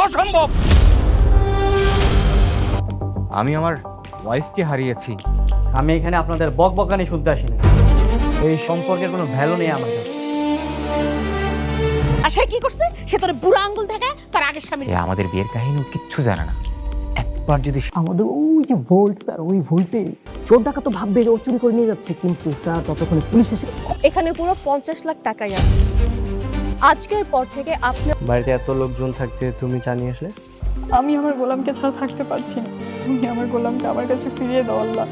অসম্ভব। আমি আমার ওয়াইফকে হারিয়েছি। আমি এখানে আপনাদের বকবকানি শুনতে আসিনি। এই সম্পর্কের কোনো ভ্যালু নেই আমার কাছে। আর সে কি করছে? সে তোর বুড়ো আঙ্গুল দেখায় তার আগের স্বামী। আমাদের বিয়ের কাহিনী কিচ্ছু জানে না। একবার যদি আমাদের ওই যে ভোল্ট স্যার, ওই ভোল্টে চোর ডাকা তো ভাববে যে ও চুরি করে নিয়ে যাচ্ছে, কিন্তু স্যার ততক্ষণে পুলিশ এসে এখানে পুরো 50 লাখ টাকাই আছে। আজকের পর থেকে আপনার বাড়িতে এত লোকজন থাকতে তুমি জানিয়ে আসলে? আমি আমার গোলামকে ছাড়া থাকতে পারছি না। তুমি আমার গোলামকে আমার কাছে ফিরিয়ে দাও আল্লাহ।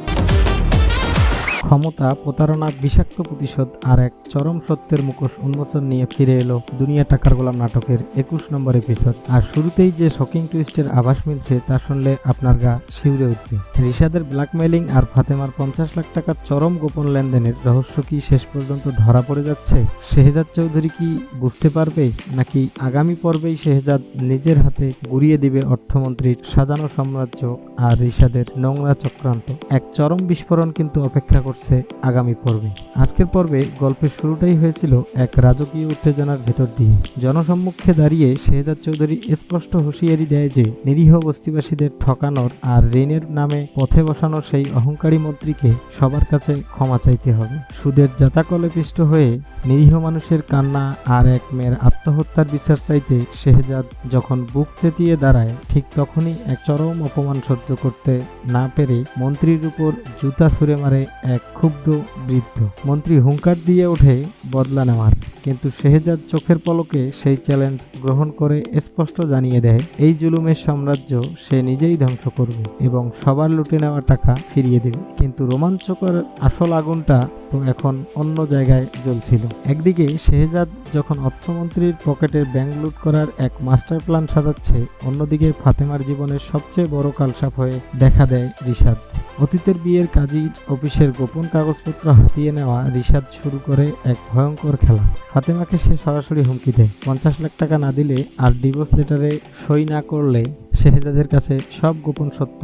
ক্ষমতা, প্রতারণা, বিষাক্ত প্রতিশোধ আর এক চরম সত্যের মুখোশ উন্মোচন নিয়ে ফিরে এলো দুনিয়া টাকার গোলাম নাটকের 21 নম্বর এপিসোড। আর শুরুতেই যে শকিং টুইস্টের আভাস মিলছে তা শুনলে আপনার গা শিউরে উঠবে। রিশাদের ব্ল্যাকমেইলিং আর ফাতেমার 50 লাখ টাকার চরম গোপন লেনদেনের রহস্য কি শেষ পর্যন্ত ধরা পড়ে যাচ্ছে? শেহজাদ চৌধুরী কি বুঝতে পারবে, নাকি আগামী পর্বেই শেহজাদ নিজের হাতে গুড়িয়ে দিবে অর্থমন্ত্রীর সাজানো সাম্রাজ্য আর রিশাদের নোংরা চক্রান্ত? এক চরম বিস্ফোরণ কিন্তু অপেক্ষা করছে আগামী পর্বে। আজকের পর্বে গল্পের শুরুটাই হয়েছিল এক রাজকীয় উত্তেজনার ভেতর দিয়ে। জনসম্মুখে দাঁড়িয়ে শেহজাদ চৌধুরী স্পষ্ট হুঁশিয়ারি দেয় যে নিরীহ বস্তিবাসীদের ঠকানোর আর ঋণের নামে পথে বসানো সেই অহংকারী মন্ত্রীকে সবার কাছে ক্ষমা চাইতে হবে। সুদের জাতাকলে পিষ্ট হয়ে নিরীহ মানুষের কান্না আর এক মেয়ের আত্মহত্যার বিচার চাইতে শেহজাদ যখন বুক চেতিয়ে দাঁড়ায়, ঠিক তখনই এক চরম অপমান সহ্য করতে না পেরে মন্ত্রীর উপর জুতা ছুঁড়ে মারে এক ক্ষুব্ধ বৃদ্ধ। মন্ত্রী হুঙ্কার দিয়ে ওঠে বদলা নেওয়ার, কিন্তু শেহজাদ চোখের পলকে সেই চ্যালেঞ্জ গ্রহণ করে স্পষ্ট জানিয়ে দেয় এই জুলুমের সাম্রাজ্য সে নিজেই ধ্বংস করবে এবং সবার লুটে নেওয়া টাকা ফিরিয়ে দেবে। কিন্তু রোমাঞ্চকর আসল আগুনটা তো এখন অন্য জায়গায় জ্বলছিল। একদিকে শেহজাদ যখন অর্থমন্ত্রীর পকেটের ব্যাংক লুট করার এক মাস্টার প্ল্যান সাজাচ্ছে, অন্যদিকে ফাতেমার জীবনের সবচেয়ে বড় কালসাপ হয়ে দেখা দেয় রিশাদ। অতীতের বিয়ের কাজীর অফিসের গোপন কাগজপত্র হাতিয়ে নেওয়া রিশাদ শুরু করে এক ভয়ঙ্কর খেলা। ফাতেমাকে সে সরাসরি হুমকি দেয়, 50 লাখ টাকা না দিলে আর ডিভোর্স লেটারে সই না করলে শেহজাদের কাছে সব গোপন সত্য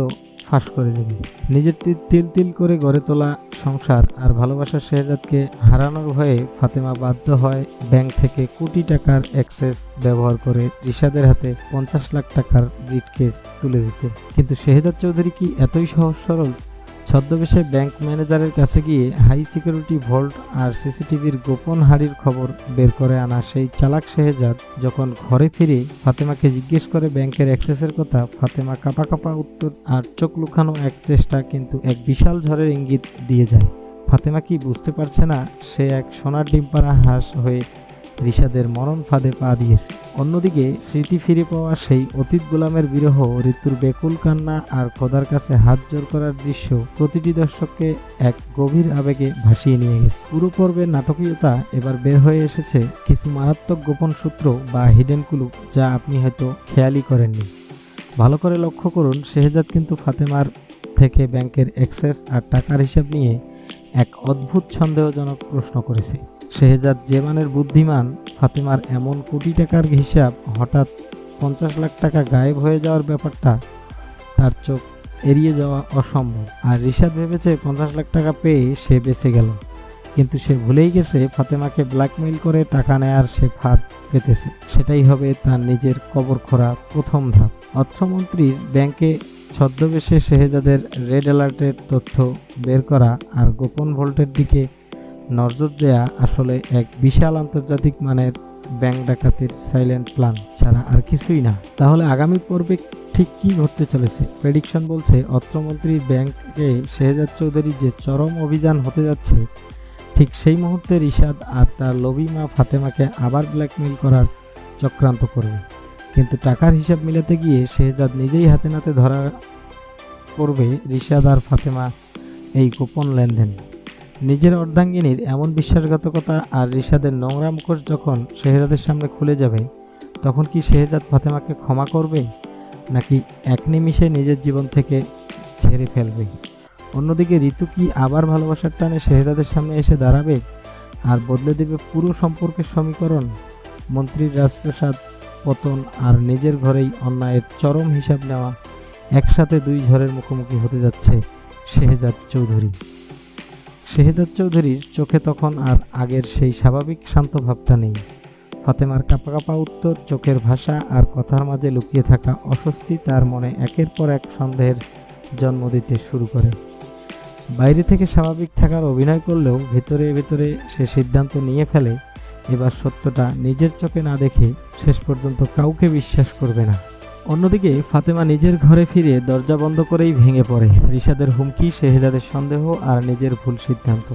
ফাঁস করে দেবে। নিজের তিল তিল করে গড়ে তোলা সংসার আর ভালোবাসার শেহজাদকে হারানোর ভয়ে ফাতেমা বাধ্য হয় ব্যাংক থেকে কোটি টাকার অ্যাক্সেস ব্যবহার করে রিশাদের হাতে 50 লাখ টাকার ব্রিফকেস তুলে দিতে। কিন্তু শেহজাদ চৌধুরী কি এতই সহজ সরল? ছদ্মবেশে ব্যাংক ম্যানেজারের কাছে গিয়ে হাই সিকিউরিটি ভল্ট আর সিসিটিভির গোপন হাড়ির খবর বের করে আনা সেই চালাক শেহজাদ যখন ঘরে ফিরে ফাতেমাকে জিজ্ঞেস করে ব্যাংকের অ্যাক্সেসের কথা, ফাতেমা কাঁপা কাঁপা উত্তর আর চোখ লুকানো এক চেষ্টা কিন্তু এক বিশাল ঝড়ের ইঙ্গিত দিয়ে যায়। ফাতেমা কি বুঝতে পারছে না সে এক সোনার ডিম্পারা হাঁস হয়ে রিশাদের মরণ ফাঁদে পা দিয়েছে? অন্যদিকে স্মৃতি ফিরে পাওয়া সেই অতীত গোলামের বিরহ, ঋতুর বেকুল কান্না আর খোদার কাছে হাত জোর করার দৃশ্য প্রতিটি দর্শককে এক গভীর আবেগে ভাসিয়ে নিয়ে গেছে। পুরো পর্বের নাটকীয়তা এবার বের হয়ে এসেছে কিছু মারাত্মক গোপন সূত্র বা হিডেন ক্লু যা আপনি হয়তো খেয়ালই করেননি। ভালো করে লক্ষ্য করুন, শেহজাদ কিন্তু ফাতেমার থেকে ব্যাংকের অ্যাক্সেস আর টাকার হিসাব নিয়ে এক অদ্ভুত সন্দেহজনক প্রশ্ন করেছে। শেহজাদ যে মানের বুদ্ধিমান, ফাতেমার এমন কোটি টাকার হিসাব হঠাৎ 50 লাখ টাকা গায়েব হয়ে যাওয়ার ব্যাপারটা তার চোখ এড়িয়ে যাওয়া অসম্ভব। আর রিশাদ ভেবেছে 50 লাখ টাকা পেয়ে সে বেঁচে গেল, কিন্তু সে ভুলেই গেছে ফাতেমাকে ব্ল্যাকমেইল করে টাকা নেয়ার সে ফাঁদ পেতেছে। সেটাই হবে তার নিজের কবর খোঁড়া প্রথম ধাপ। অর্থমন্ত্রীর ব্যাংকে ছদ্মবেশে শেহজাদের রেড অ্যালার্টের তথ্য বের করা আর গোপন ভোল্টের দিকে নজর দেয়া আসলে এক বিশাল আন্তর্জাতিক মানের ব্যাংক ডাকাতির সাইলেন্ট প্ল্যান ছাড়া আর কিছুই না। তাহলে আগামী পর্বে ঠিক কী ঘটতে চলেছে? প্রেডিকশন বলছে অর্থমন্ত্রীর ব্যাংকে শেহজাদ চৌধুরী যে চরম অভিযান হতে যাচ্ছে, ঠিক সেই মুহূর্তে রিশাদ আর তার লোভী মা ফাতেমাকে আবার ব্ল্যাকমেইল করার চক্রান্ত করবে। কিন্তু টাকার হিসাব মিলাতে গিয়ে শেহজাদ নিজেই হাতে নাতে ধরা পড়বে রিশাদ আর ফাতেমা এই গোপন লেনদেন। নিজের অর্ধাঙ্গিনীর এমন বিশ্বাসঘাতকতা আর রিশাদের নোংরা মুখোশ যখন শেহজাদের সামনে খুলে যাবে, তখন কি শেহজাদ ফাতেমাকে ক্ষমা করবে, নাকি এক নিমিষে নিজের জীবন থেকে ছেড়ে ফেলবে? অন্যদিকে ঋতু কি আবার ভালোবাসার টানে শেহজাদের সামনে এসে দাঁড়াবে আর বদলে দেবে পুরো সম্পর্কের সমীকরণ? মন্ত্রীর রাজপ্রাসাদ পতন আর নিজের ঘরেই অন্যায়ের চরম হিসাব নেওয়া, একসাথে দুই ঝড়ের মুখোমুখি হতে যাচ্ছে শেহজাদ চৌধুরী। শেহজাদ চৌধুরীর চোখে তখন আর আগের সেই স্বাভাবিক শান্ত ভাবটা নেই। ফাতেমার কাঁপা কাঁপা উত্তর, চোখের ভাষা আর কথার মাঝে লুকিয়ে থাকা অস্বস্তি তার মনে একের পর এক সন্দেহের জন্ম দিতে শুরু করে। বাইরে থেকে স্বাভাবিক থাকার অভিনয় করলেও ভেতরে ভেতরে সে সিদ্ধান্ত নিয়ে ফেলে এবার সত্যটা নিজের চোখে না দেখে শেষ পর্যন্ত কাউকে বিশ্বাস করবে না। অন্যদিকে ফাতেমা নিজের ঘরে ফিরে দরজা বন্ধ করেই ভেঙে পড়ে। রিশাদের হুমকি, শেহজাদের সন্দেহ আর নিজের ভুল সিদ্ধান্ত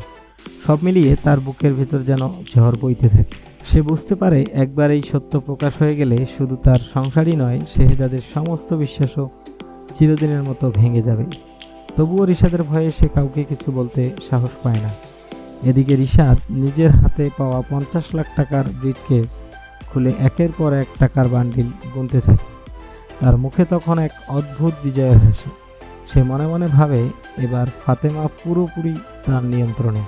সব মিলিয়ে তার বুকের ভেতর যেন ঝড় বইতে থাকে। সে বুঝতে পারে একবার এই সত্য প্রকাশ হয়ে গেলে শুধু তার সংসারই নয়, শেহজাদের সমস্ত বিশ্বাসও চিরদিনের মতো ভেঙে যাবে। তবুও রিশাদের ভয়ে সে কাউকে কিছু বলতে সাহস পায় না। এদিকে রিশাদ নিজের হাতে পাওয়া 50 লাখ টাকার ব্রিফকেস খুলে একের পর এক টাকার বান্ডিল গুনতে থাকে। তার মুখে তখন এক অদ্ভুত বিজয়ের হাসি। সে মনে মনে ভাবে এবার ফাতেমা পুরোপুরি তার নিয়ন্ত্রণে।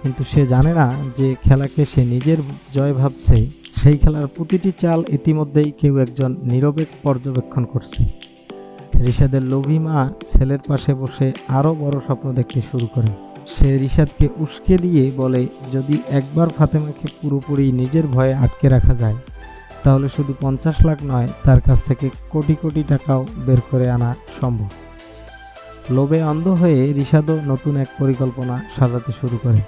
কিন্তু সে জানে না যে খেলাকে সে নিজের জয় ভাবছে, সেই খেলার প্রতিটি চাল ইতিমধ্যেই কেউ একজন নীরবে পর্যবেক্ষণ করছে। রিশাদের লোভী মা ছেলের পাশে বসে আরও বড় স্বপ্ন দেখতে শুরু করে। সে রিশাদকে উস্কে দিয়ে বলে, যদি একবার ফাতেমাকে পুরোপুরি নিজের ভয়ে আটকে রাখা যায় তাহলে শুধু 50 লাখ নয়, তার কাছ থেকে কোটি কোটি টাকাও বের করে আনা সম্ভব। লোভে অন্ধ হয়ে রিশাদও নতুন এক পরিকল্পনা সাজাতে শুরু করে।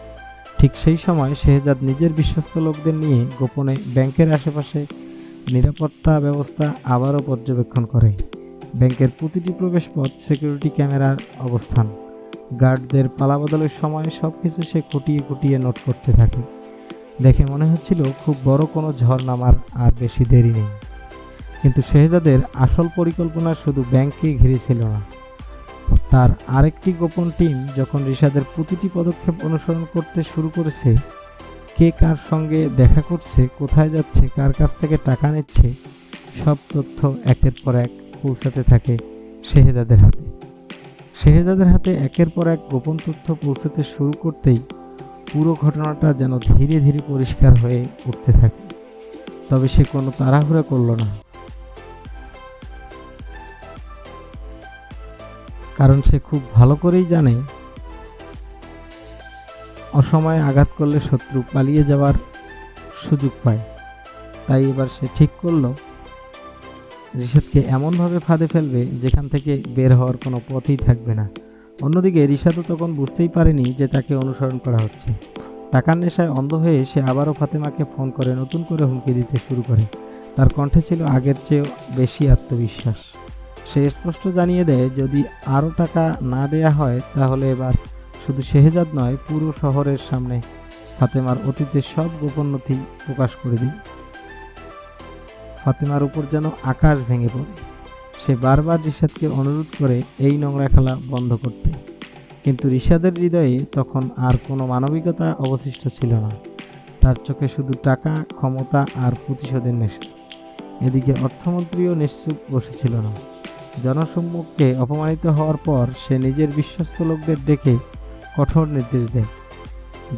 ঠিক সেই সময় শেহজাদ নিজের বিশ্বস্ত লোকদের নিয়ে গোপনে ব্যাংকের আশেপাশে নিরাপত্তা ব্যবস্থা আবারও পর্যবেক্ষণ করে। ব্যাংকের প্রতিটি প্রবেশপথ সিকিউরিটি ক্যামেরার অবস্থান, গার্ডদের পালাবদলের সময় সবকিছু সে খুঁটিয়ে খুঁটিয়ে নোট করতে থাকে। দেখে মনে হচ্ছিল খুব বড় কোনো ঝড় নামার আর বেশি দেরি নেই। কিন্তু শেহজাদের আসল পরিকল্পনা শুধু ব্যাংককে ঘিরে ছিল না। তার আরেকটি গোপন টিম যখন রিশাদের প্রতিটি পদক্ষেপ অনুসরণ করতে শুরু করেছে, কে কার সঙ্গে দেখা করছে, কোথায় যাচ্ছে, কার কাছ থেকে টাকা নিচ্ছে, সব তথ্য একের পর এক পৌঁছাতে থাকে শেহজাদের হাতে। শেহজাদের হাতে একের পর এক গোপন তথ্য পৌঁছাতে শুরু করতেই পুরো ঘটনাটা যেন ধীরে ধীরে পরিষ্কার হয়ে উঠতে থাকে। তবে সে কোনো তাড়াহুড়া করল না, কারণ সে খুব ভালো করেই জানে অসময়ে আঘাত করলে শত্রু পালিয়ে যাওয়ার সুযোগ পায়। তাই এবার সে ঠিক করলো রিশাদকে এমনভাবে ফাঁদে ফেলবে যেখান থেকে বের হওয়ার কোনো পথই থাকবে না। অন্যদিকে রিশাদও তখন বুঝতেই পারেনি যে তাকে অনুসরণ করা হচ্ছে। টাকার নেশায় অন্ধ হয়ে সে আবারও ফাতেমাকে ফোন করে নতুন করে হুমকি দিতে শুরু করে। তার কণ্ঠে ছিল আগের চেয়েও বেশি আত্মবিশ্বাস। সে স্পষ্ট জানিয়ে দেয় যদি আরও টাকা না দেয়া হয় তাহলে এবার শুধু শেহজাদ নয়, পুরো শহরের সামনে ফাতেমার অতীতের সব গোপন নথি প্রকাশ করে দিই। ফাতেমার উপর যেন আকাশ ভেঙে পড়ে। সে বারবার রিশাদকে অনুরোধ করে এই নোংরা খেলা বন্ধ করতে, কিন্তু রিশাদের হৃদয়ে তখন আর কোনো মানবিকতা অবশিষ্ট ছিল না। তার চোখে শুধু টাকা, ক্ষমতা আর প্রতিশোধের নেশা। এদিকে অর্থমন্ত্রীও নিশ্চুপ বসেছিল না। জনসম্মুখে অপমানিত হওয়ার পর সে নিজের বিশ্বস্ত লোকদের ডেকে কঠোর নির্দেশ দেয়,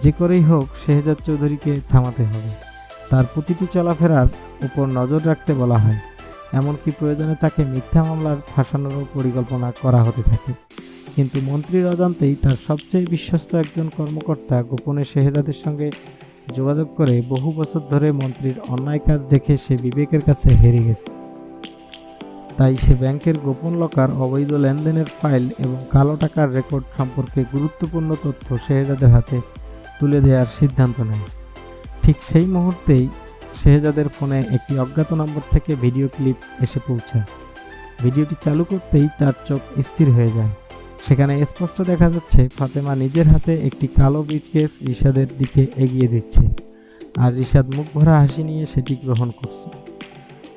যে করেই হোক শেহজাদ চৌধুরীকে থামাতে হবে। তার প্রতিটি চলাফেরার উপর নজর রাখতে বলা হয়। এমনকি প্রয়োজনে তাকে মিথ্যা মামলার ফাঁসানোরও পরিকল্পনা করা হতে থাকে। কিন্তু মন্ত্রীর অজান্তেই তার সবচেয়ে বিশ্বস্ত একজন কর্মকর্তা গোপনে শেহজাদের সঙ্গে যোগাযোগ করে বহু বছর ধরে মন্ত্রীর অন্যায় কাজ দেখে সে বিবেকের কাছে হেরে গেছে। তাই সে ব্যাংকের গোপন লকার, অবৈধ লেনদেনের ফাইল এবং কালো টাকার রেকর্ড সম্পর্কে গুরুত্বপূর্ণ তথ্য শেহজাদের হাতে তুলে দেওয়ার সিদ্ধান্ত নেয়। ঠিক সেই মুহূর্তেই শেহজাদের ফোনে একটি অজ্ঞাত নম্বর থেকে ভিডিও ক্লিপ এসে পৌঁছায়। ভিডিওটি চালু করতেই তার চোখ স্থির হয়ে যায়। সেখানে স্পষ্ট দেখা যাচ্ছে ফাতেমা নিজের হাতে একটি কালো ব্রিফকেস রিশাদের দিকে এগিয়ে দিচ্ছে, আর রিশাদ মুখ ভরা হাসি নিয়ে সেটি গ্রহণ করছে।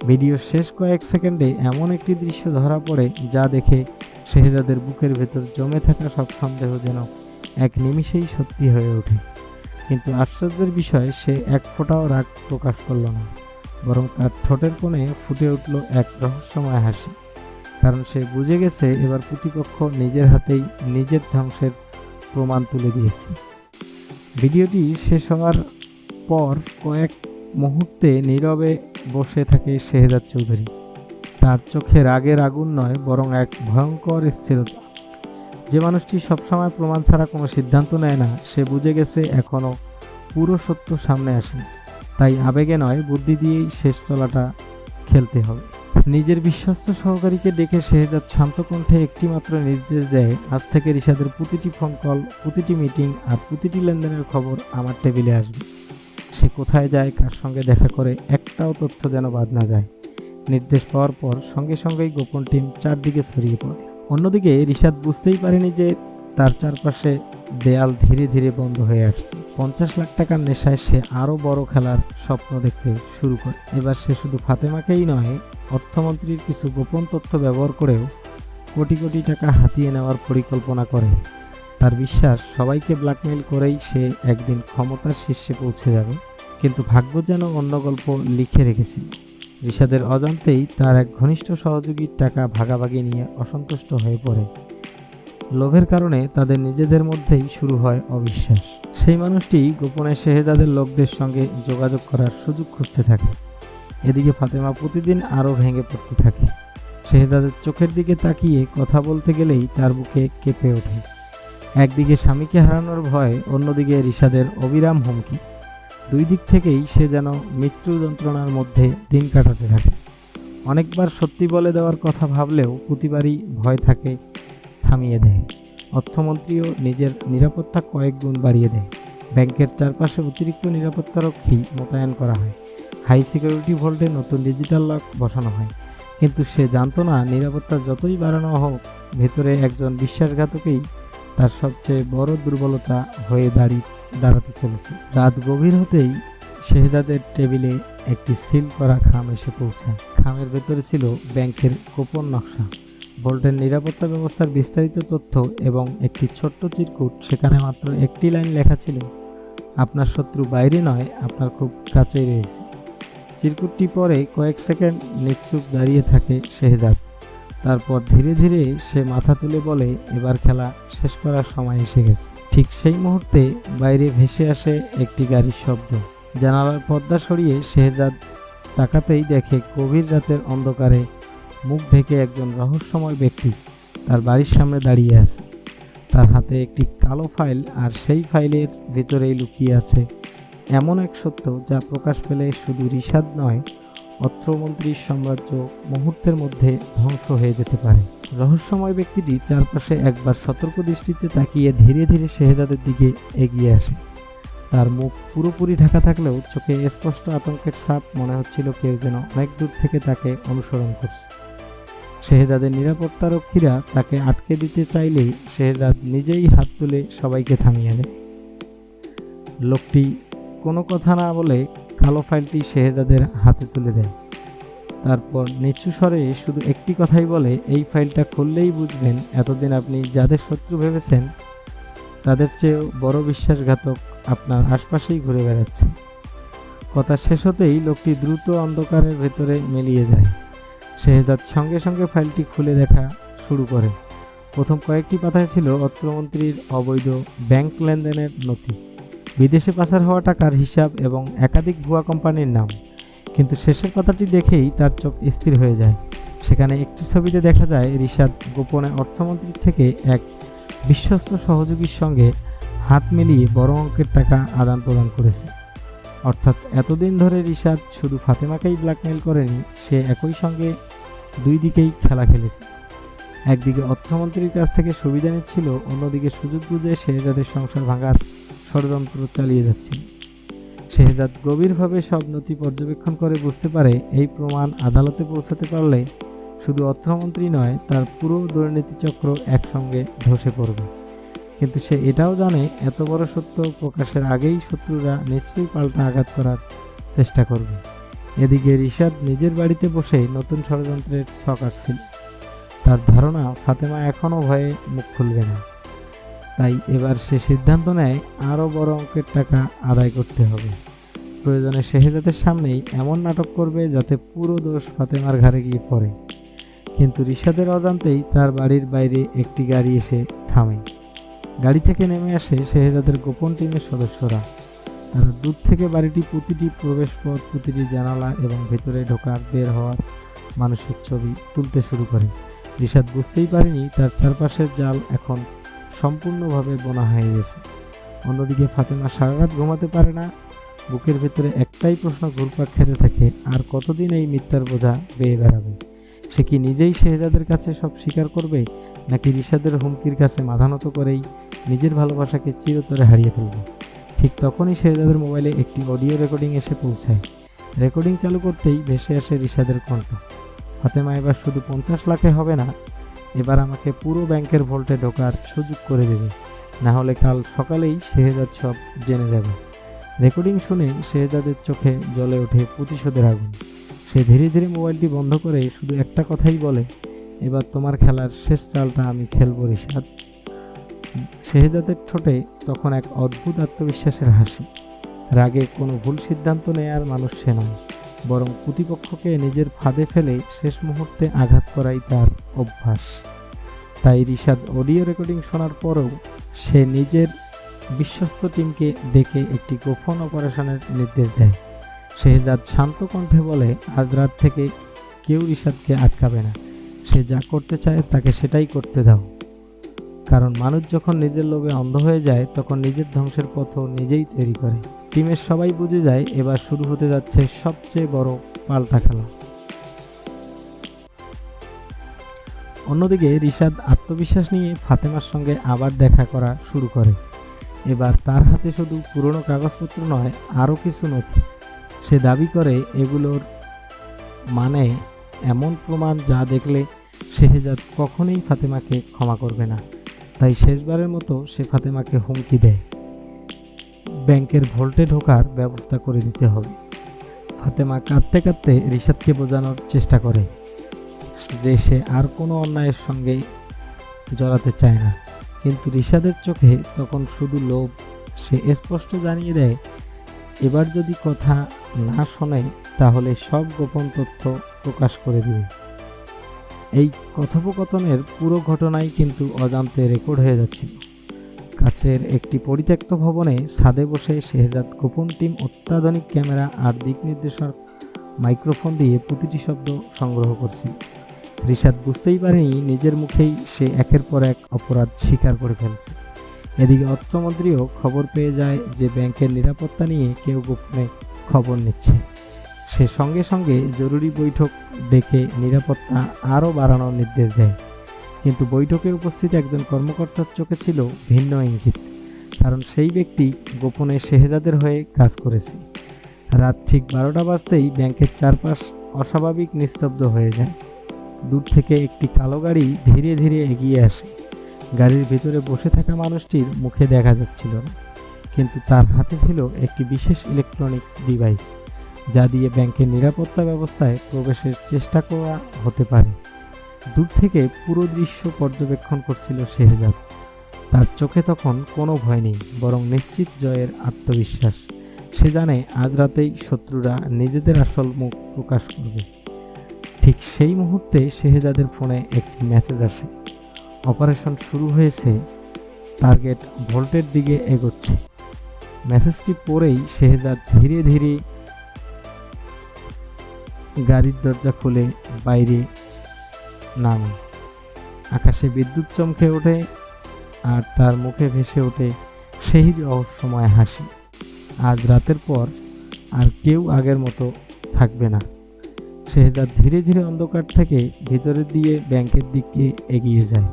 ভিডিওর শেষ কয়েক সেকেন্ডে এমন একটি দৃশ্য ধরা পড়ে যা দেখে শেহজাদের বুকের ভেতর জমে থাকা সব সন্দেহ যেন এক নিমিষেই সত্যি হয়ে ওঠে। কিন্তু আশ্চর্যের বিষয়, সে এক ফোঁটাও রাগ প্রকাশ করল না, বরং তার ঠোঁটের কোণে ফুটে উঠল এক রহস্যময় হাসি। কারণ সে বুঝে গেছে এবার প্রতিপক্ষ নিজের হাতেই নিজের ধ্বংসের প্রমাণ তুলে দিয়েছে। ভিডিওটি শেষ হওয়ার পর কয়েক মুহূর্তে নীরবে বসে থাকে শেহজাদ চৌধুরী। তার চোখে রাগের আগুন নয়, বরং এক ভয়ঙ্কর স্থিরতা। যে মানুষটি সবসময় প্রমাণ ছাড়া কোনো সিদ্ধান্ত নেয় না, সে বুঝে গেছে এখনও পুরো সত্য সামনে আসেনি। তাই আবেগে নয়, বুদ্ধি দিয়েই শেষ চলাটা খেলতে হবে। নিজের বিশ্বস্ত সহকারীকে ডেকে শেহজাদ শান্ত কণ্ঠে একটিমাত্র নির্দেশ দেয়, আজ থেকে রিশাদের প্রতিটি ফোন কল, প্রতিটি মিটিং আর প্রতিটি লেনদেনের খবর আমার টেবিলে আসবে। সে কোথায় যায়, কার সঙ্গে দেখা করে, একটাও তথ্য যেন বাদ না যায়। নির্দেশ পাওয়ার পর সঙ্গে সঙ্গেই গোপন টিম চারদিকে ছড়িয়ে পড়ে। অন্যদিকে রিশাদ বুঝতেই পারেনি যে তার চারপাশে দেয়াল ধীরে ধীরে বন্ধ হয়ে আসছে। 50 লাখ টাকার নেশায় সে আরও বড় খেলার স্বপ্ন দেখতে শুরু করে। এবার সে শুধু ফাতেমাকেই নয়, অর্থমন্ত্রীর কিছু গোপন তথ্য ব্যবহার করেও কোটি কোটি টাকা হাতিয়ে নেওয়ার পরিকল্পনা করে। তার বিশ্বাস, সবাইকে ব্ল্যাকমেইল করেই সে একদিন ক্ষমতার শীর্ষে পৌঁছে যাবে। কিন্তু ভাগ্য যেন অন্য গল্প লিখে রেখেছিল। রিশাদের অজান্তেই তার এক ঘনিষ্ঠ সহযোগীর টাকা ভাগাভাগি নিয়ে অসন্তুষ্ট হয়ে পড়ে। লোভের কারণে তাদের নিজেদের মধ্যেই শুরু হয় অবিশ্বাস। সেই মানুষটি গোপনে শেহজাদের লোকদের সঙ্গে যোগাযোগ করার সুযোগ খুঁজতে থাকে। এদিকে ফাতেমা প্রতিদিন আরও ভেঙে পড়তে থাকে। শেহজাদের চোখের দিকে তাকিয়ে কথা বলতে গেলেই তার বুকে কেঁপে ওঠে। একদিকে স্বামীকে হারানোর ভয়, অন্যদিকে রিশাদের অবিরাম হুমকি। দুই দিক থেকেই সে যেন মৃত্যু যন্ত্রণার মধ্যে দিন কাটাতে থাকে। অনেকবার সত্যি বলে দেওয়ার কথা ভাবলেও প্রতিবারই ভয় থাকে থামিয়ে দেয়। অর্থমন্ত্রীও নিজের নিরাপত্তা কয়েক গুণ বাড়িয়ে দেয়। ব্যাংকের চারপাশে অতিরিক্ত নিরাপত্তারক্ষী মোতায়েন করা হয়। হাই সিকিউরিটি ভোল্টে নতুন ডিজিটাল লক বসানো হয়। কিন্তু সে জানতো না, নিরাপত্তা যতই বাড়ানো হোক, ভেতরে একজন বিশ্বাসঘাতকেই তার সবচেয়ে বড় দুর্বলতা হয়ে দাঁড়াতে চলেছে। রাত গভীর হতেই শেহজাদের টেবিলে একটি সিল করা খাম এসে পৌঁছায়। খামের ভেতরে ছিল ব্যাংকের গোপন নকশা, ভোল্টের নিরাপত্তা ব্যবস্থার বিস্তারিত তথ্য এবং একটি ছোট্ট চিরকুট। সেখানে মাত্র একটি লাইন লেখা ছিল, আপনার শত্রু বাইরে নয়, আপনার খুব কাছেই রয়েছে। চিরকুটটি পরে কয়েক সেকেন্ড নিশ্চুপ দাঁড়িয়ে থাকে শেহজাদ। তারপর ধীরে ধীরে সে মাথা তুলে বলে, এবার খেলা শেষ করার সময় এসে গেছে। ঠিক সেই মুহূর্তে বাইরে ভেসে আসে একটি গাড়ির শব্দ। জানালার পর্দা সরিয়ে শেহজাদ তাকাতেই দেখে গভীর রাতের অন্ধকারে মুখ ঢেকে একজন রহস্যময় ব্যক্তি তার বাড়ির সামনে দাঁড়িয়ে আছে। তার হাতে একটি কালো ফাইল, আর সেই ফাইলের ভিতরেই লুকিয়ে আছে এমন এক সত্য যা প্রকাশ পেলে শুধু রিশাদ নয়, অর্থমন্ত্রীর সাম্রাজ্য মুহূর্তের মধ্যে ধ্বংস হয়ে যেতে পারে। রহস্যময় ব্যক্তিটি চারপাশে একবার সতর্ক দৃষ্টিতে তাকিয়ে ধীরে ধীরে শেহজাদের দিকে এগিয়ে আসে। তার মুখ পুরোপুরি ঢাকা থাকলেও চোখে স্পষ্ট আতঙ্কের ছাপ। মনে হচ্ছিল কেউ যেন অনেক দূর থেকে তাকে অনুসরণ করছে। শেহজাদের নিরাপত্তারক্ষীরা তাকে আটকে দিতে চাইলেই শেহজাদ নিজেই হাত তুলে সবাইকে থামিয়ে দেয়। লোকটি কোনো কথা না বলে কালো ফাইলটি শেহজাদের হাতে তুলে দেয়। তারপর নিচু স্বরে শুধু একটি কথাই বলে, এই ফাইলটা খুললেই বুঝবেন এতদিন আপনি যাদের শত্রু ভেবেছেন তাদের চেয়েও বড় বিশ্বাসঘাতক আপনার আশপাশেই ঘুরে বেড়াচ্ছে। কথা শেষ হতেই লোকটি দ্রুত অন্ধকারের ভেতরে মিলিয়ে যায়। শেহজাদ সঙ্গে সঙ্গে ফাইলটি খুলে দেখা শুরু করে। প্রথম কয়েকটি পাতায় ছিল অর্থমন্ত্রীর অবৈধ ব্যাংক লেনদেনের নথি, বিদেশে পাচার হওয়া টাকার হিসাব এবং একাধিক ভুয়া কোম্পানির নাম। কিন্তু শেষের পাতাটি দেখেই তার চোখ স্থির হয়ে যায়। সেখানে একটি ছবিতে দেখা যায় রিশাদ গোপনে অর্থমন্ত্রীর থেকে এক বিশ্বস্ত সহযোগীর সঙ্গে হাত মিলিয়ে বড় অঙ্কের টাকা আদান প্রদান করেছে। অর্থাৎ এতদিন ধরে রিশাদ শুধু ফাতেমাকেই ব্ল্যাকমেইল করেনি, সে একই সঙ্গে দুই দিকেই খেলা খেলেছে। একদিকে অর্থমন্ত্রীর কাছ থেকে সুবিধা নিচ্ছিল, অন্যদিকে সুযোগ বুঝে শেহজাদের সংসার ভাঙার ষড়যন্ত্র চালিয়ে যাচ্ছিল। শেহজাদ গভীরভাবে সব নথি পর্যবেক্ষণ করে বুঝতে পারে, এই প্রমাণ আদালতে পৌঁছাতে পারলে শুধু অর্থমন্ত্রী নয়, তার পুরো দুর্নীতি চক্র একসঙ্গে ধসে পড়বে। কিন্তু সে এটাও জানে, এত বড় সত্য প্রকাশের আগেই শত্রুরা নিশ্চয়ই পাল্টা আঘাত করার চেষ্টা করবে। এদিকে রিশাদ নিজের বাড়িতে বসে নতুন ষড়যন্ত্রের ছক আঁকছিল। তার ধারণা ফাতেমা এখনও ভয়ে মুখ খুলবে না। তাই এবার সে সিদ্ধান্ত নেয় আরও বড় অঙ্কের টাকা আদায় করতে হবে। প্রয়োজনে শেহজাদের সামনেই এমন নাটক করবে যাতে পুরো দোষ ফাতেমার ঘাড়ে গিয়ে পড়ে। কিন্তু রিশাদের অজান্তেই তার বাড়ির বাইরে একটি গাড়ি এসে থামে। গাড়ি থেকে নেমে আসে শেহজাদের গোপন টিমের সদস্যরা। তারা দূর থেকে বাড়িটি প্রতিটি প্রবেশপথ, প্রতিটি জানালা এবং ভেতরে ঢোকার বের হওয়ার মানুষের ছবি তুলতে শুরু করে। রিশাদ বুঝতেই পারেনি তার চারপাশের জাল এখন সম্পূর্ণভাবে বোনা হয়ে গেছে। অন্যদিকে ফাতেমা সারা রাত ঘুমাতে পারে না। বুকের ভেতরে একটাই প্রশ্ন ঘুরপাক খেতে থাকে, আর কতদিন এই মিথ্যার বোঝা বেয়ে বেড়াবে। সে কি নিজেই শেহজাদের কাছে সব স্বীকার করবে, নাকি রিশাদের হুমকির কাছে মাথা নত করেই নিজের ভালোবাসাকে চিরতরে হারিয়ে ফেলবে? ঠিক তখনই শেহজাদের মোবাইলে একটি অডিও রেকর্ডিং এসে পৌঁছায়। রেকর্ডিং চালু করতেই ভেসে আসে রিশাদের কণ্ঠ। ফাতেমা, এবার শুধু 50 লাখে হবে না, এবার আমাকে পুরো ব্যাংকের ভল্টে ঢোকার সুযোগ করে দেবে, না হলে কাল সকালেই শেহজাদ সব জেনে যাবে। রেকর্ডিং শুনে শেহজাদের চোখে জ্বলে ওঠে প্রতিশোধের আগুন। সে ধীরে ধীরে মোবাইলটি বন্ধ করে শুধু একটা কথাই বলে, এবার তোমার খেলার শেষ চালটা আমি খেলবো রিশাদ। শেহজাদের ঠোঁটে তখন এক অদ্ভুত আত্মবিশ্বাসের হাসি। রাগে কোনো ভুল সিদ্ধান্ত নেয়ার মানুষ সে নয়, বরং প্রতিপক্ষকে নিজের ফাঁদে ফেলে শেষ মুহূর্তে আঘাত করাই তার অভ্যাস। তাই রিশাদ অডিও রেকর্ডিং শোনার পরেও সে নিজের বিশ্বস্ত টিমকে ডেকে একটি গোপন অপারেশনের নির্দেশ দেয়। শেহজাদ শান্ত কণ্ঠে বলে, আজ রাত থেকে কেউ রিশাদকে আটকাবে না। সে যা করতে চায় তাকে সেটাই করতে দাও, কারণ মানুষ যখন নিজের লোভে অন্ধ হয়ে যায় তখন নিজের ধ্বংসের পথও নিজেই তৈরি করে। টিমের সবাই বুঝে যায় এবার শুরু হতে যাচ্ছে সবচেয়ে বড় পাল্টা খেলা। অন্যদিকে রিশাদ আত্মবিশ্বাস নিয়ে ফাতেমার সঙ্গে আবার দেখা করা শুরু করে। এবার তার হাতে শুধু পুরনো কাগজপত্র নয়, আরও কিছু নথি। সে দাবি করে এগুলোর মানে এমন প্রমাণ যা দেখলে শেহজাদ কখনোই ফাতেমাকে ক্ষমা করবে না। তাই শেষবারের মতো সে ফাতেমাকে হুমকি দেয়, ব্যাংকের ভল্টে ঢোকার ব্যবস্থা করে দিতে হবে। ফাতেমা কাঁদতে কাঁদতে রিশাদকে বোঝানোর চেষ্টা করে যে সে আর কোনো অন্যায়ের সঙ্গে জড়াতে চায় না, কিন্তু রিশাদের চোখে তখন শুধু লোভ। সে স্পষ্ট জানিয়ে দেয়, এবার যদি কথা না শোনে তাহলে সব গোপন তথ্য প্রকাশ করে দিবে। এই কথোপকথনের পুরো ঘটনাই কিন্তু অজান্তে রেকর্ড হয়ে যাচ্ছিল। কাছের একটি পরিত্যক্ত ভবনে ছাদে বসে শেহজাদ গোপন টিম অত্যাধুনিক ক্যামেরা আর দিক নির্দেশক মাইক্রোফোন দিয়ে প্রতিটি শব্দ সংগ্রহ করছিল। রিশাদ বুঝতেই পারেনি নিজের মুখেই সে একের পর এক অপরাধ স্বীকার করে ফেলছে। এদিকে অর্থমন্ত্রীও খবর পেয়ে যায় যে ব্যাংকের নিরাপত্তা নিয়ে কেউ গোপনে খবর নিচ্ছে। সে সঙ্গে সঙ্গে জরুরি বৈঠক ডেকে নিরাপত্তা আরও বাড়ানোর নির্দেশ দেয়। কিন্তু বৈঠকে উপস্থিত একজন কর্মকর্তার চোখে ছিল ভিন্ন ইঙ্গিত, কারণ সেই ব্যক্তি গোপনে শেহজাদের হয়ে কাজ করেছে। রাত ঠিক 12টা বাজতেই ব্যাংকের চারপাশ অস্বাভাবিক নিস্তব্ধ হয়ে যায়। দূর থেকে একটি কালো গাড়ি ধীরে ধীরে এগিয়ে আসে। গাড়ির ভিতরে বসে থাকা মানুষটির মুখে দেখা যাচ্ছিল না, কিন্তু তার হাতে ছিল একটি বিশেষ ইলেকট্রনিক্স ডিভাইস, যা দিয়ে ব্যাংকের নিরাপত্তা ব্যবস্থায় প্রবেশের চেষ্টা করা হতে পারে। দূর থেকে পুরো দৃশ্য পর্যবেক্ষণ করছিল শেহজাদ। তার চোখে তখন কোনো ভয় নেই, বরং নিশ্চিত জয়ের আত্মবিশ্বাস। সে জানে আজ রাতেই শত্রুরা নিজেদের আসল মুখ প্রকাশ করবে। ঠিক সেই মুহূর্তে শেহজাদের ফোনে একটি মেসেজ আসে, অপারেশন শুরু হয়েছে, টার্গেট ভল্টের দিকে এগোচ্ছে। মেসেজটি পড়েই শেহজাদ ধীরে ধীরে গাড়ির দরজা খুলে বাইরে নামে। আকাশে বিদ্যুৎ চমকে ওঠে আর তার মুখে ভেসে ওঠে সেই রহস্যময় হাসি। আজ রাতের পর আর কেউ আগের মতো থাকবে না। শেহজাদ ধীরে ধীরে অন্ধকার থেকে ভিতরের দিয়ে ব্যাংকের দিকে এগিয়ে যায়।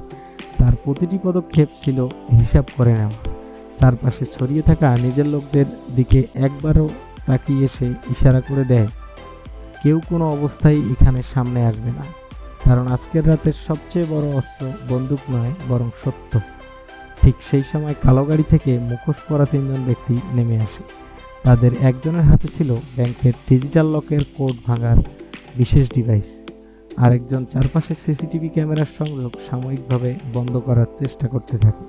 তার প্রতিটি পদক্ষেপ ছিল হিসাব করে নেওয়া। চারপাশে ছড়িয়ে থাকা নিজের লোকদের দিকে একবারও তাকিয়ে সে ইশারা করে দেয়, কেউ কোনো অবস্থায় এখানে সামনে আসবে না, কারণ আজকের রাতের সবচেয়ে বড় অস্ত্র বন্দুক নয়, বরং সত্য। ঠিক সেই সময় কালো গাড়ি থেকে মুখোশ পরা 3 জন ব্যক্তি নেমে আসে। তাদের একজনের হাতে ছিল ব্যাংকের ডিজিটাল লকের কোড ভাঙার বিশেষ ডিভাইস, আরেকজন চারপাশের সিসিটিভি ক্যামেরার সংযোগ সাময়িকভাবে বন্ধ করার চেষ্টা করতে থাকে।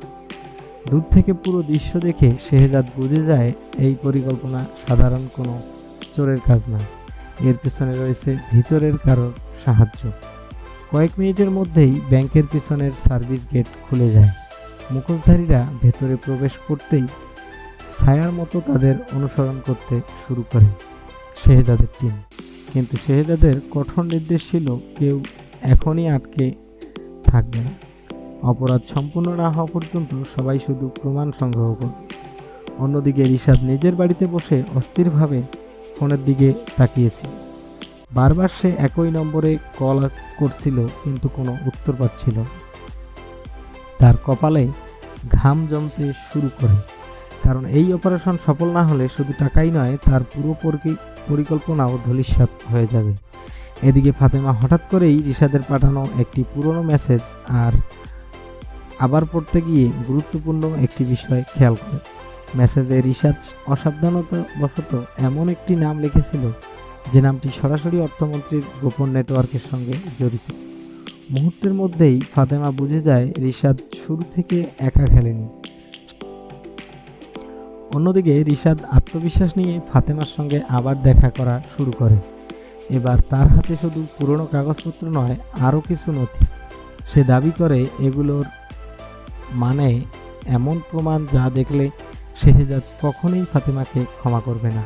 দূর থেকে পুরো দৃশ্য দেখে শেহজাদ বুঝে যায় এই পরিকল্পনা সাধারণ কোনো চোরের কাজ নয়, এর পেছনে রয়েছে ভিতরের কারোর সাহায্য। কয়েক মিনিটের মধ্যেই ব্যাংকের পিছনের সার্ভিস গেট খুলে যায়। মুখোশধারীরা ভেতরে প্রবেশ করতেই ছায়ার মতো তাদের অনুসরণ করতে শুরু করে শেহজাদের টিম। কিন্তু শেহজাদের কঠোর নির্দেশ ছিল, কেউ এখনই আটকে থাকবে না। অপরাধ সম্পূর্ণ না হওয়া পর্যন্ত সবাই শুধু প্রমাণ সংগ্রহ করবে। অন্যদিকে রিশাদ নিজের বাড়িতে বসে অস্থিরভাবে ফোনের দিকে তাকিয়েছিল। বারবার সে একই নম্বরে কল করছিল কিন্তু কোনো উত্তর পাচ্ছিল না। তার কপালে ঘাম জমতে শুরু করে, কারণ এই অপারেশন সফল না হলে শুধু টাকাই নয়, তার পুরো পরিকল্পনাও ধূলিসাৎ হয়ে যাবে। এদিকে ফাতেমা হঠাৎ করেই রিশাদের পাঠানো একটি পুরনো মেসেজ আবার পড়তে গিয়ে গুরুত্বপূর্ণ একটি বিষয় খেয়াল করে। মেসেজে রিশাদ অসাবধানতাবশত এমন একটি নাম লিখেছিল যে নামটি সরাসরি অর্থমন্ত্রীর গোপন নেটওয়ার্কের সঙ্গে জড়িত। মুহূর্তের মধ্যেই ফাতেমা বুঝে যায় রিশাদ শুরু থেকে একা খেলেনি। অন্যদিকে রিশাদ আত্মবিশ্বাস নিয়ে ফাতেমার সঙ্গে আবার দেখা করা শুরু করে। এবার তার হাতে শুধু পুরনো কাগজপত্র নয়, আরও কিছু নথি। সে দাবি করে এগুলোর মানে এমন প্রমাণ যা দেখলে শেহজাদ কখনোই ফাতেমাকে ক্ষমা করবে না।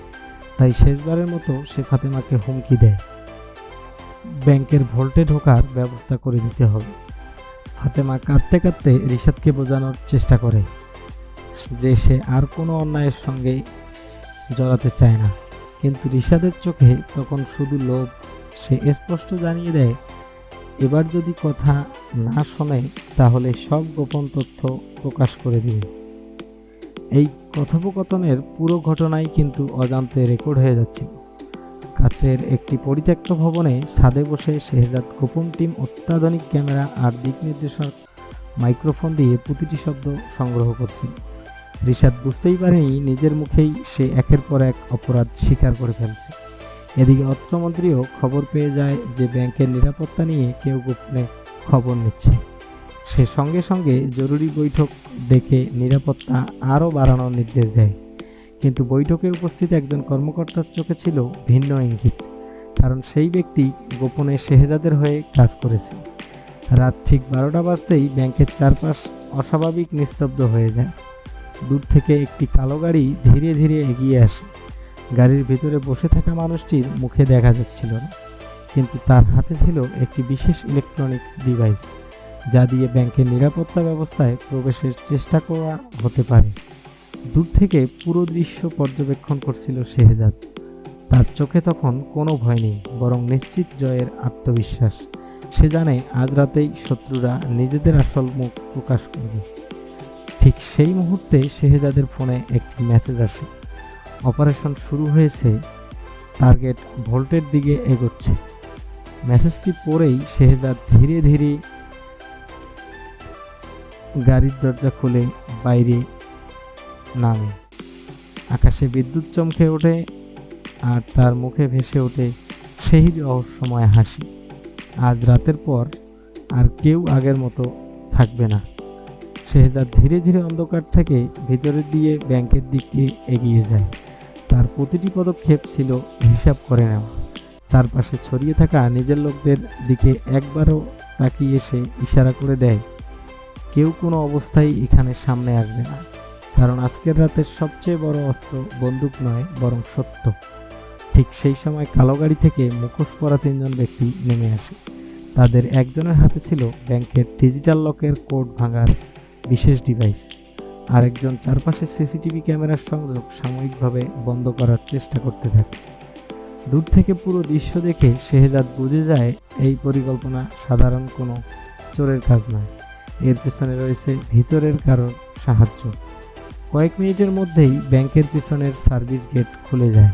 তাই শেষবারের মতো সে ফাতেমাকে হুমকি দেয়, ব্যাংকের ভল্টে ঢোকার ব্যবস্থা করে দিতে হবে। ফাতেমা কাঁদতে কাঁদতে রিশাদকে বোঝানোর চেষ্টা করে যে সে আর কোনো অন্যায়ের সঙ্গে জড়াতে চায় না, কিন্তু রিশাদের চোখে তখন শুধু লোভ। সে স্পষ্ট জানিয়ে দেয় এবার যদি কথা না শোনে তাহলে সব গোপন তথ্য প্রকাশ করে দিবে। এই কথোপকথনের পুরো ঘটনাই কিন্তু অজান্তে রেকর্ড হয়ে যাচ্ছিল। কাছের একটি পরিত্যক্ত ভবনে ছাদে বসে শেহজাদ গোপন টিম অত্যাধুনিক ক্যামেরা আর দিক নির্দেশক মাইক্রোফোন দিয়ে প্রতিটি শব্দ সংগ্রহ করছিল। রিশাদ বুঝতেই পারেনি নিজের মুখেই সে একের পর এক অপরাধ স্বীকার করে ফেলছে। এদিকে অর্থমন্ত্রীও খবর পেয়ে যায় যে ব্যাংকের নিরাপত্তা নিয়ে কেউ গোপনে খবর নিচ্ছে। সে সঙ্গে সঙ্গে জরুরি বৈঠক ডেকে নিরাপত্তা আরও বাড়ানোর নির্দেশ দেয়। কিন্তু বৈঠকে উপস্থিত একজন কর্মকর্তার চোখে ছিল ভিন্ন ইঙ্গিত, কারণ সেই ব্যক্তি গোপনে শেহজাদের হয়ে কাজ করেছে। রাত ঠিক 12টা বাজতেই ব্যাংকের চারপাশ অস্বাভাবিক নিস্তব্ধ হয়ে যায়। দূর থেকে একটি কালো গাড়ি ধীরে ধীরে এগিয়ে আসে। গাড়ির ভিতরে বসে থাকা মানুষটির মুখে দেখা যাচ্ছিল না, কিন্তু তার হাতে ছিল একটি বিশেষ ইলেকট্রনিক্স ডিভাইস যা দিয়ে ব্যাংকের নিরাপত্তা ব্যবস্থায় প্রবেশের চেষ্টা করা হতে পারে। দূর থেকে পুরো দৃশ্য পর্যবেক্ষণ করছিল শেহজাদ। তার চোখে তখন কোনো ভয় নেই, বরং নিশ্চিত জয়ের আত্মবিশ্বাস। সে জানে আজ রাতেই শত্রুরা নিজেদের আসল মুখ প্রকাশ করবে। ঠিক সেই মুহূর্তে শেহজাদের ফোনে একটি মেসেজ আসে, অপারেশন শুরু হয়েছে, টার্গেট ভল্টের দিকে এগোচ্ছে। মেসেজটি পড়েই শেহজাদ ধীরে ধীরে গাড়ির দরজা খুলে বাইরে নামে। আকাশে বিদ্যুৎ চমকে ওঠে আর তার মুখে ভেসে ওঠে সেই রহস্যময় হাসি। আজ রাতের পর আর কেউ আগের মতো থাকবে না। শেহজাদ ধীরে ধীরে অন্ধকার থেকে ভিতরের দিয়ে ব্যাংকের দিকে এগিয়ে যায়। তার প্রতিটি পদক্ষেপ ছিল হিসাব করে নেওয়া। চারপাশে ছড়িয়ে থাকা নিজের লোকদের দিকে একবারও তাকিয়ে সে ইশারা করে দেয়, কেউ কোনো অবস্থায় এখানে সামনে আসবে না, কারণ আজকের রাতের সবচেয়ে বড় অস্ত্র বন্দুক নয় বরং সত্য। ঠিক সেই সময় কালো গাড়ি থেকে মুখোশ পরা 3 জন ব্যক্তি নেমে আসে। তাদের একজনের হাতে ছিল ব্যাংকের ডিজিটাল লকের কোড ভাঙার বিশেষ ডিভাইস, আরেকজন চারপাশে সিসিটিভি ক্যামেরার সংযোগ সাময়িকভাবে বন্ধ করার চেষ্টা করতে থাকে। দূর থেকে পুরো দৃশ্য দেখে শেহজাদ বুঝে যায় এই পরিকল্পনা সাধারণ কোনো চোরের কাজ নয়, এর পেছনে রয়েছে ভিতরের কারোর সাহায্য। কয়েক মিনিটের মধ্যেই ব্যাংকের পিছনের সার্ভিস গেট খুলে যায়।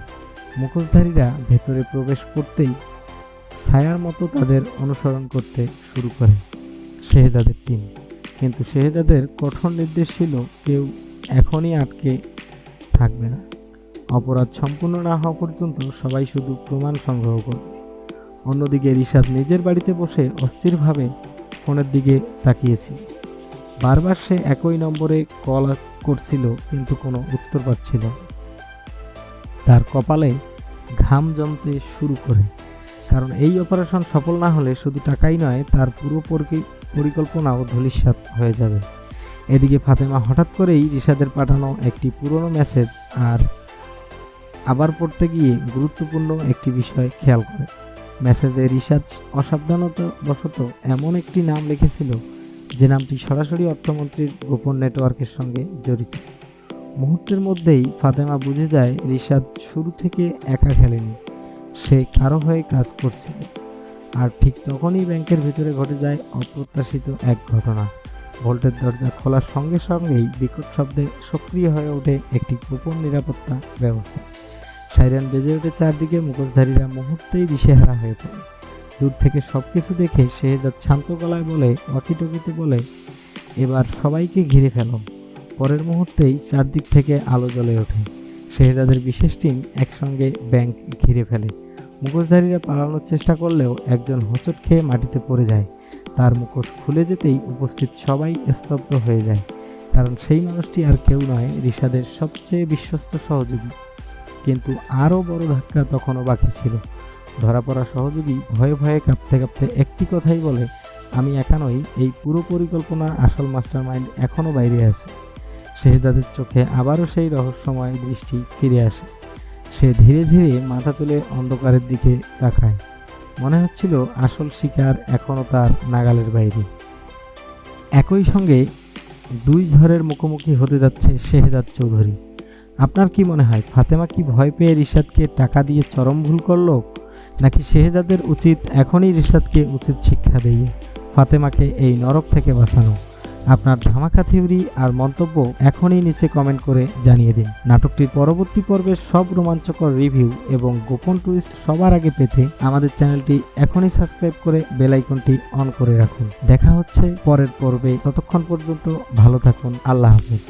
মুখোশধারীরা ভেতরে প্রবেশ করতেই ছায়ার মতো তাদের অনুসরণ করতে শুরু করে শেহজাদের টিম। কিন্তু শেহজাদের কঠোর নির্দেশ ছিল কেউ এখনই আটকে থাকবে না। অপরাধ সম্পূর্ণ না হওয়া পর্যন্ত সবাই শুধু প্রমাণ সংগ্রহ করবে। অন্যদিকে রিশাদ নিজের বাড়িতে বসে অস্থিরভাবে ফোনের দিকে তাকিয়েছিল। বারবার সে একই নম্বরে কল করছিল কিন্তু কোনো উত্তর পাচ্ছিল না। তার কপালে ঘাম জমতে শুরু করে, কারণ এই অপারেশন সফল না হলে শুধু টাকাই নয়, তার পুরো পরিকল্পনাও ধূলিসাৎ হয়ে যাবে। এদিকে ফাতেমা হঠাৎ করেই রিশাদের পাঠানো একটি পুরনো মেসেজ আবার পড়তে গিয়ে গুরুত্বপূর্ণ একটি বিষয় খেয়াল করে। মেসেজে রিশাদ অসাবধানতাবশত এমন একটি নাম লিখেছিল যে নামটি সরাসরি অর্থমন্ত্রীর গোপন নেটওয়ার্কের সঙ্গে জড়িত। মুহূর্তের মধ্যেই ফাতেমা বুঝে যায় রিশাদ শুরু থেকে একা খেলেনি, সে কারো হয়ে কাজ করছিল। আর ঠিক তখনই ব্যাংকের ভিতরে ঘটে যায় অপ্রত্যাশিত এক ঘটনা। ভোল্টের দরজা খোলার সঙ্গে সঙ্গেই বিকট শব্দে সক্রিয় হয়ে ওঠে একটি গোপন নিরাপত্তা ব্যবস্থা। সাইরেন বেজে ওঠে চারদিকে, মুখোশধারীরা মুহূর্তেই দিশেহারা হয়ে পড়ে। দূর থেকে সবকিছু দেখে শেহজাদ শান্ত গলায় বলে, ওয়াকিটকিতে বলে, এবার সবাইকে ঘিরে ফেলো। পরের মুহূর্তেই চারদিক থেকে আলো জ্বলে ওঠে। শেহজাদের বিশেষ টিম একসঙ্গে ব্যাংক ঘিরে ফেলে। মুখোশধারীরা পালানোর চেষ্টা করলেও একজন হোঁচট খেয়ে মাটিতে পড়ে যায়। তার মুখোশ খুলে যেতেই উপস্থিত সবাই স্তব্ধ হয়ে যায়, কারণ সেই মানুষটি আর কেউ নয়, রিশাদের সবচেয়ে বিশ্বস্ত সহযোগী। কিন্তু আরও বড় ধাক্কা তখনও বাকি ছিল। ধরা পড়া সহযোগী ভয়ে ভয়ে কাঁপতে কাঁপতে একটি কথাই বলে, আমি একা নই, এই পুরো পরিকল্পনার আসল মাস্টারমাইন্ড এখনও বাইরে আছে। শেহজাদের চোখে আবারও সেই রহস্যময় দৃষ্টি ফিরে আসে। সে ধীরে ধীরে মাথা তুলে অন্ধকারের দিকে তাকায়। মনে হচ্ছিল আসল শিকার এখনও তার নাগালের বাইরে। একই সঙ্গে দুই ঝড়ের মুখোমুখি হতে যাচ্ছে শেহজাদ চৌধুরী। আপনার কি মনে হয়, ফাতেমা কি ভয় পেয়ে রিশাদকে টাকা দিয়ে চরম ভুল করলো, নাকি শেহজাদের উচিত এখনই রিশাদকে উচিত শিক্ষা দিয়ে ফাতেমাকে এই নরক থেকে বাঁচানো? আপনার ধামাকা থিওরি আর মন্তব্য এখনই নিচে কমেন্ট করে জানিয়ে দিন। নাটকটির পরবর্তী পর্বের সব রোমাঞ্চকর রিভিউ এবং গোপন টুইস্ট সবার আগে পেতে আমাদের চ্যানেলটি এখনই সাবস্ক্রাইব করে বেল আইকনটি অন করে রাখুন। দেখা হচ্ছে পরের পর্বে, ততক্ষণ পর্যন্ত ভালো থাকুন। আল্লাহ হাফেজ।